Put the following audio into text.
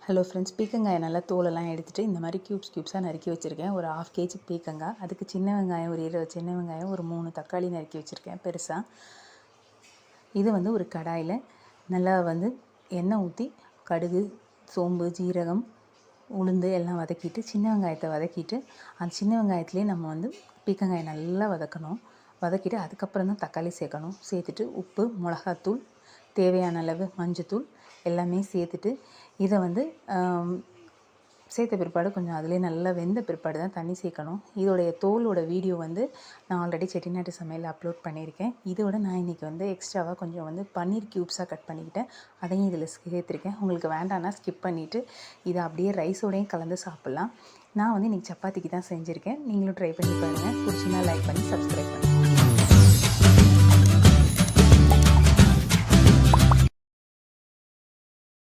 Hello friends, பீக்கங்காயை நல்லா தோலெல்லாம் எடுத்துகிட்டு இந்த மாதிரி க்யூப்ஸாக நறுக்கி வச்சுருக்கேன். ஒரு 1/2 கேஜி பீக்கங்காய். அதுக்கு சின்ன வெங்காயம் ஒரு 20 சின்ன வெங்காயம், ஒரு 3 தக்காளி நறுக்கி வச்சுருக்கேன் பெருசாக. இது ஒரு கடாயில் நல்லா எண்ணெய் ஊற்றி கடுகு, சோம்பு, ஜீரகம், உளுந்து எல்லாம் வதக்கிட்டு சின்ன வெங்காயத்தை வதக்கிட்டு அந்த சின்ன வெங்காயத்துலேயே நம்ம பீக்கங்காயை நல்லா வதக்கணும். வதக்கிட்டு அதுக்கப்புறம் தான் தக்காளி சேர்க்கணும். சேர்த்துட்டு உப்பு, மிளகாத்தூள், தேவையான அளவு மஞ்சத்தூள் எல்லாமே சேர்த்துட்டு இதை சேர்த்த பிற்பாடு கொஞ்சம் அதிலே நல்லா வெந்த பிற்பாடு தான் தண்ணி சேர்க்கணும். இதோடைய தோலோட வீடியோ நான் ஆல்ரெடி செட்டிநாட்டு சமையல் அப்லோட் பண்ணியிருக்கேன். இதோட நான் இன்றைக்கி எக்ஸ்ட்ராவாக கொஞ்சம் பன்னீர் க்யூப்ஸாக கட் பண்ணிக்கிட்டேன். அதையும் இதில் சேர்த்துருக்கேன். உங்களுக்கு வேண்டாம்னா ஸ்கிப் பண்ணிவிட்டு இதை அப்படியே ரைஸோடையும் கலந்து சாப்பிட்லாம். நான் இன்றைக்கி சப்பாத்திக்கு தான் செஞ்சுருக்கேன். நீங்களும் ட்ரை பண்ணி பாருங்கள். பிடிச்சினா லைக் பண்ணி சப்ஸ்கிரைப் பண்ணுங்கள்.